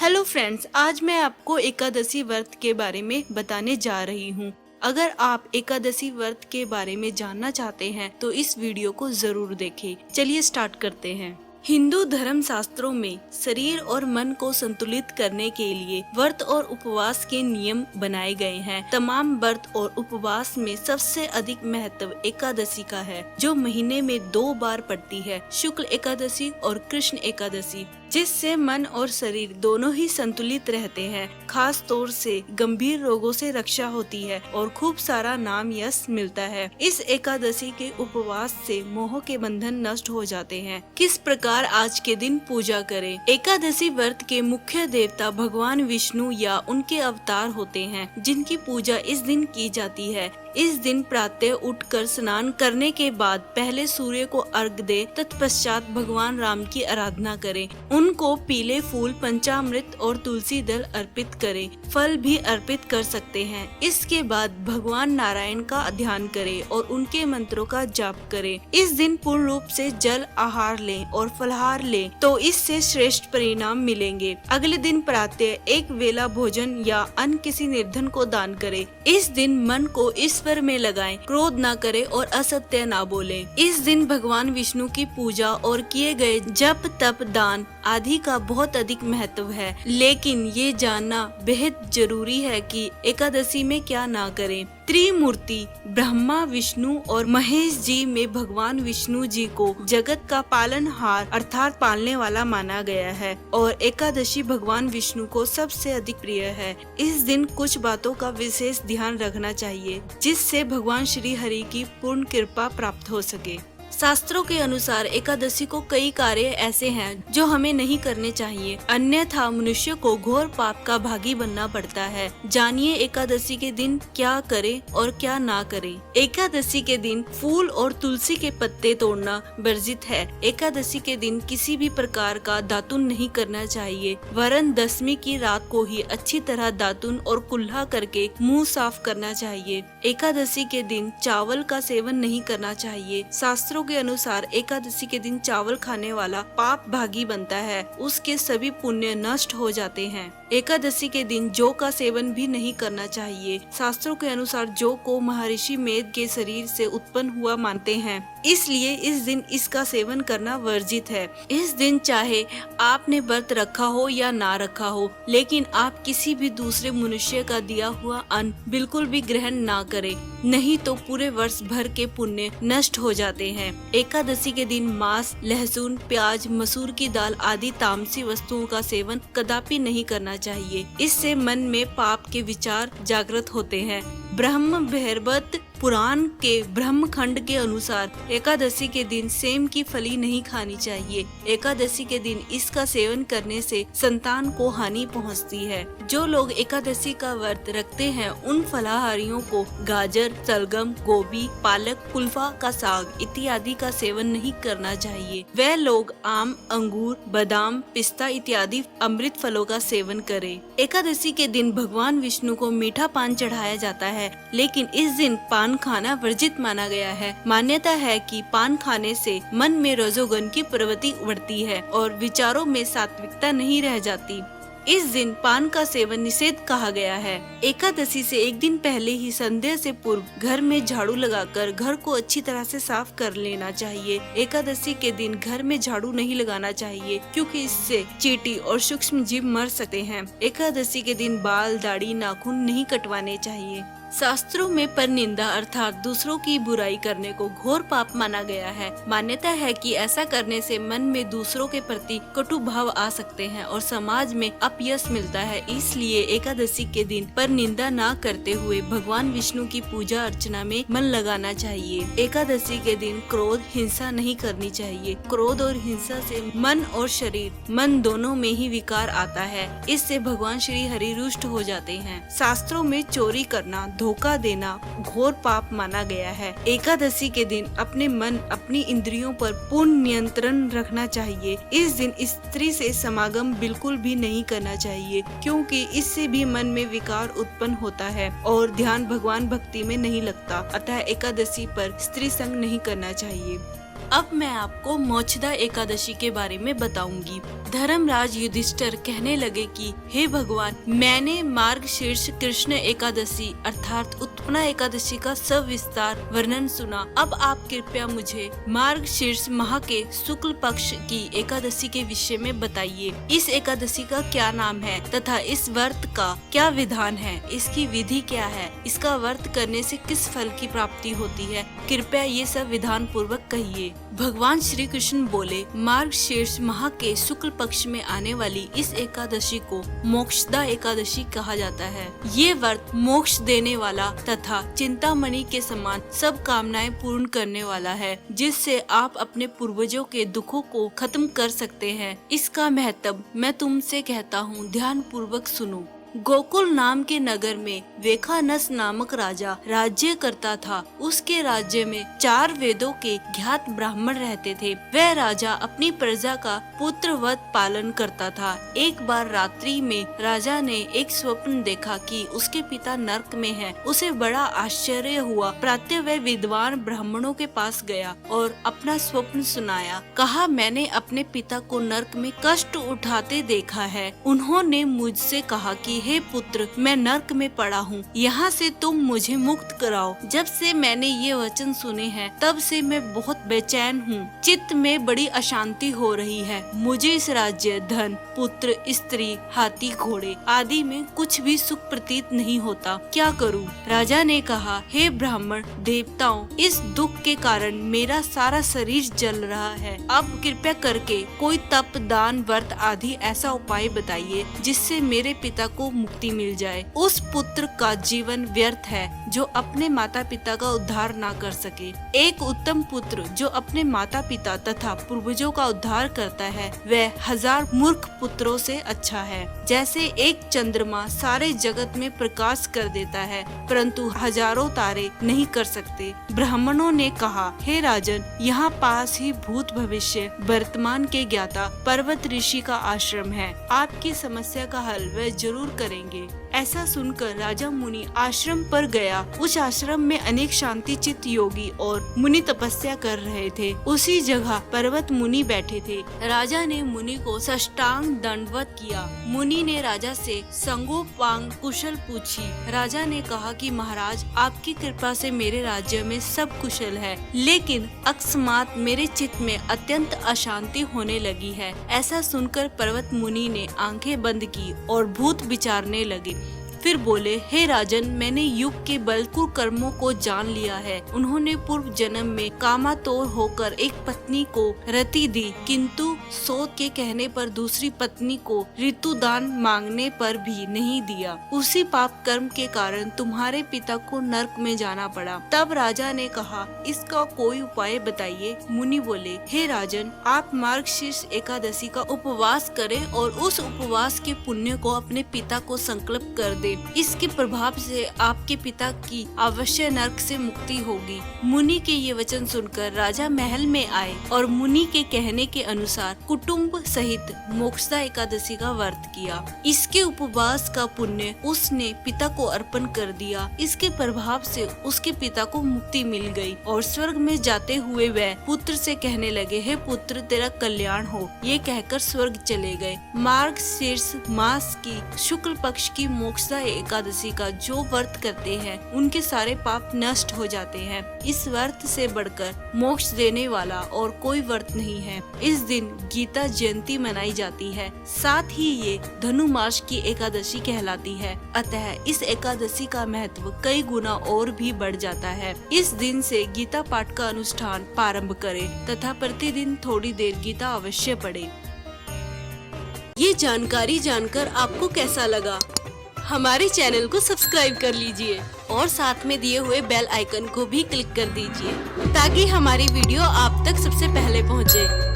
Hello friends, आज मैं आपको एकादशी व्रत के बारे में बताने जा रही हूँ। अगर आप एकादशी व्रत के बारे में जानना चाहते हैं तो इस वीडियो को जरूर देखें। चलिए स्टार्ट करते हैं। हिंदू धर्म शास्त्रों में शरीर और मन को संतुलित करने के लिए व्रत और उपवास के नियम बनाए गए हैं। तमाम व्रत और उपवास में सबसे अधिक महत्व एकादशी का है, जो महीने में 2 बार पड़ती है, शुक्ल एकादशी और कृष्ण एकादशी, जिससे मन और शरीर दोनों ही संतुलित रहते हैं। खास तौर से गंभीर रोगों से रक्षा होती है और खूब सारा नाम यश मिलता है। इस एकादशी के उपवास से मोह के बंधन नष्ट हो जाते हैं। किस प्रकार आज के दिन पूजा करें? एकादशी व्रत के मुख्य देवता भगवान विष्णु या उनके अवतार होते हैं, जिनकी पूजा इस दिन की जाती है। इस दिन प्रातः उठकर स्नान करने के बाद पहले सूर्य को अर्घ्य दे, तत्पश्चात भगवान राम की आराधना करें। उनको पीले फूल, पंचामृत और तुलसी दल अर्पित करें। फल भी अर्पित कर सकते हैं। इसके बाद भगवान नारायण का ध्यान करें और उनके मंत्रों का जाप करें। इस दिन पूर्ण रूप से जल आहार लें और फलाहार लें, तो इससे श्रेष्ठ परिणाम मिलेंगे। अगले दिन प्रातः एक वेला भोजन या अन्य किसी निर्धन को दान करें। इस दिन मन को ईश्वर में लगाएं, क्रोध ना करें और असत्य ना बोलें। इस दिन भगवान विष्णु की पूजा और किए गए जप, तप, दान आदि का बहुत अधिक महत्व है, लेकिन ये जानना बेहद जरूरी है कि एकादशी में क्या ना करें। त्रिमूर्ति ब्रह्मा, विष्णु और महेश जी में भगवान विष्णु जी को जगत का पालनहार अर्थात पालने वाला माना गया है और एकादशी भगवान विष्णु को सबसे अधिक प्रिय है। इस दिन कुछ बातों का विशेष ध्यान रखना चाहिए, जिससे भगवान श्री हरि की पूर्ण कृपा प्राप्त हो सके। शास्त्रों के अनुसार एकादशी को कई कार्य ऐसे हैं जो हमें नहीं करने चाहिए, अन्यथा मनुष्य को घोर पाप का भागी बनना पड़ता है। जानिए एकादशी के दिन क्या करें और क्या ना करें। एकादशी के दिन फूल और तुलसी के पत्ते तोड़ना वर्जित है। एकादशी के दिन किसी भी प्रकार का दातुन नहीं करना चाहिए, वरन दशमी की रात को ही अच्छी तरह दातुन और कुल्ला करके मुंह साफ करना चाहिए। एकादशी के दिन चावल का सेवन नहीं करना चाहिए। शास्त्रों के अनुसार एकादशी के दिन चावल खाने वाला पाप भागी बनता है, उसके सभी पुण्य नष्ट हो जाते हैं। एकादशी के दिन जौ का सेवन भी नहीं करना चाहिए। शास्त्रों के अनुसार जौ को महर्षि मेध के शरीर से उत्पन्न हुआ मानते हैं, इसलिए इस दिन इसका सेवन करना वर्जित है। इस दिन चाहे आपने व्रत रखा हो या ना रखा हो, लेकिन आप किसी भी दूसरे मनुष्य का दिया हुआ अन्न बिल्कुल भी ग्रहण ना करें, नहीं तो पूरे वर्ष भर के पुण्य नष्ट हो जाते हैं। एकादशी के दिन मांस, लहसुन, प्याज, मसूर की दाल आदि तामसी वस्तुओं का सेवन कदापि नहीं करना चाहिए। इससे मन में पाप के विचार जागृत होते हैं। ब्रह्म भैरवत पुराण के ब्रह्म खंड के अनुसार एकादशी के दिन सेम की फली नहीं खानी चाहिए। एकादशी के दिन इसका सेवन करने से संतान को हानि पहुंचती है। जो लोग एकादशी का व्रत रखते हैं, उन फलाहारियों को गाजर, सलगम, गोभी, पालक, कुल्फा का साग इत्यादि का सेवन नहीं करना चाहिए। वे लोग आम, अंगूर, बादाम, पिस्ता इत्यादि अमृत फलों का सेवन करें। एकादशी के दिन भगवान विष्णु को मीठा पान चढ़ाया जाता है, लेकिन इस दिन पान खाना वर्जित माना गया है। मान्यता है कि पान खाने से मन में रजोगुण की प्रवृत्ति बढ़ती है और विचारों में सात्विकता नहीं रह जाती। इस दिन पान का सेवन निषेध कहा गया है। एकादशी से एक दिन पहले ही संध्या से पूर्व घर में झाड़ू लगाकर घर को अच्छी तरह से साफ कर लेना चाहिए। एकादशी के दिन घर में झाड़ू नहीं लगाना चाहिए, क्योंकि इससे चींटी और सूक्ष्म जीव मर सकते हैं। एकादशी के दिन बाल, दाढ़ी, नाखून नहीं कटवाने चाहिए। शास्त्रों में परनिंदा अर्थात दूसरों की बुराई करने को घोर पाप माना गया है। मान्यता है कि ऐसा करने से मन में दूसरों के प्रति कटु भाव आ सकते हैं और समाज में अपयश मिलता है। इसलिए एकादशी के दिन परनिंदा ना करते हुए भगवान विष्णु की पूजा अर्चना में मन लगाना चाहिए। एकादशी के दिन क्रोध, हिंसा नहीं करनी चाहिए। क्रोध और हिंसा से मन और शरीर, मन दोनों में ही विकार आता है। इससे भगवान श्री हरि रुष्ट हो जाते हैं। शास्त्रों में चोरी करना, धोखा देना घोर पाप माना गया है। एकादशी के दिन अपने मन, अपनी इंद्रियों पर पूर्ण नियंत्रण रखना चाहिए। इस दिन स्त्री से समागम बिल्कुल भी नहीं करना चाहिए, क्योंकि इससे भी मन में विकार उत्पन्न होता है और ध्यान भगवान भक्ति में नहीं लगता। अतः एकादशी पर स्त्री संग नहीं करना चाहिए। अब मैं आपको मोक्षदा एकादशी के बारे में बताऊंगी। धर्मराज युधिष्ठिर कहने लगे कि हे भगवान, मैंने मार्गशीर्ष कृष्ण एकादशी अर्थात उत्पन्ना एकादशी का सविस्तार वर्णन सुना। अब आप कृपया मुझे मार्गशीर्ष माह के शुक्ल पक्ष की एकादशी के विषय में बताइए। इस एकादशी का क्या नाम है तथा इस व्रत का क्या विधान है, इसकी विधि क्या है, इसका व्रत करने से किस फल की प्राप्ति होती है, कृपया ये सब विधान पूर्वक कहिए। भगवान श्री कृष्ण बोले, मार्गशीर्ष माह के शुक्ल पक्ष में आने वाली इस एकादशी को मोक्षदा एकादशी कहा जाता है। ये व्रत मोक्ष देने वाला तथा चिंतामणि के समान सब कामनाएं पूर्ण करने वाला है, जिससे आप अपने पूर्वजों के दुखों को खत्म कर सकते हैं। इसका महत्व मैं तुमसे कहता हूँ, ध्यान पूर्वक सुनो। गोकुल नाम के नगर में वेखानस नामक राजा राज्य करता था। उसके राज्य में 4 वेदों के ज्ञात ब्राह्मण रहते थे। वह राजा अपनी प्रजा का पुत्रवत पालन करता था। एक बार रात्रि में राजा ने एक स्वप्न देखा कि उसके पिता नरक में हैं। उसे बड़ा आश्चर्य हुआ। प्रातः वह विद्वान ब्राह्मणों के पास गया और अपना स्वप्न सुनाया। कहा, मैंने अपने पिता को नरक में कष्ट उठाते देखा है। उन्होंने मुझसे कहा कि हे पुत्र, मैं नरक में पड़ा हूँ, यहाँ से तुम मुझे मुक्त कराओ। जब से मैंने ये वचन सुने हैं तब से मैं बहुत बेचैन हूँ। चित्त में बड़ी अशांति हो रही है। मुझे इस राज्य, धन, पुत्र, स्त्री, हाथी, घोड़े आदि में कुछ भी सुख प्रतीत नहीं होता। क्या करूँ? राजा ने कहा, हे ब्राह्मण देवताओं, इस दुख के कारण मेरा सारा शरीर जल रहा है। अब कृपया करके कोई तप, दान, व्रत आदि ऐसा उपाय बताइए जिससे मेरे पिता को मुक्ति मिल जाए। उस पुत्र का जीवन व्यर्थ है जो अपने माता पिता का उद्धार ना कर सके। एक उत्तम पुत्र जो अपने माता पिता तथा पूर्वजों का उद्धार करता है, वह 1000 मूर्ख पुत्रों से अच्छा है। जैसे एक चंद्रमा सारे जगत में प्रकाश कर देता है, परंतु हजारों तारे नहीं कर सकते। ब्राह्मणों ने कहा, हे राजन, यहाँ पास ही भूत, भविष्य, वर्तमान के ज्ञाता पर्वत ऋषि का आश्रम है। आपकी समस्या का हल वह जरूर करेंगे। ऐसा सुनकर राजा मुनि आश्रम पर गया। उस आश्रम में अनेक शांति चित्त योगी और मुनि तपस्या कर रहे थे। उसी जगह पर्वत मुनि बैठे थे। राजा ने मुनि को साष्टांग दंडवत किया। मुनि ने राजा से संगोपांग कुशल पूछी। राजा ने कहा कि महाराज, आपकी कृपा से मेरे राज्य में सब कुशल है, लेकिन अकस्मात मेरे चित्त में अत्यंत अशांति होने लगी है। ऐसा सुनकर पर्वत मुनि ने आंखें बंद की और भूत विचारने लगे। फिर बोले, हे राजन, मैंने युग के बल कुकर्मों को जान लिया है। उन्होंने पूर्व जन्म में कामातोर होकर एक पत्नी को रति दी, किंतु सोत के कहने पर दूसरी पत्नी को ऋतुदान मांगने पर भी नहीं दिया। उसी पाप कर्म के कारण तुम्हारे पिता को नरक में जाना पड़ा। तब राजा ने कहा, इसका कोई उपाय बताइए। मुनि बोले, हे राजन, आप मार्गशीर्ष एकादशी का उपवास करें और उस उपवास के पुण्य को अपने पिता को संकल्प कर दे। इसके प्रभाव से आपके पिता की अवश्य नरक से मुक्ति होगी। मुनि के ये वचन सुनकर राजा महल में आए और मुनि के कहने के अनुसार कुटुंब सहित मोक्षदा एकादशी का व्रत किया। इसके उपवास का पुण्य उसने पिता को अर्पण कर दिया। इसके प्रभाव से उसके पिता को मुक्ति मिल गई और स्वर्ग में जाते हुए वह पुत्र से कहने लगे, हे पुत्र, तेरा कल्याण हो। ये कहकर स्वर्ग चले गए। मार्गशीर्ष मास की शुक्ल पक्ष की मोक्षदा एकादशी का जो व्रत करते हैं, उनके सारे पाप नष्ट हो जाते हैं। इस व्रत से बढ़कर मोक्ष देने वाला और कोई व्रत नहीं है। इस दिन गीता जयंती मनाई जाती है। साथ ही ये धनुमास की एकादशी कहलाती है। अतः इस एकादशी का महत्व कई गुना और भी बढ़ जाता है। इस दिन से गीता पाठ का अनुष्ठान प्रारंभ करें तथा प्रतिदिन थोड़ी देर गीता अवश्य पढ़ें। ये जानकारी जानकर आपको कैसा लगा? हमारे चैनल को सब्सक्राइब कर लीजिए और साथ में दिए हुए बेल आइकन को भी क्लिक कर दीजिए ताकि हमारी वीडियो आप तक सबसे पहले पहुंचे।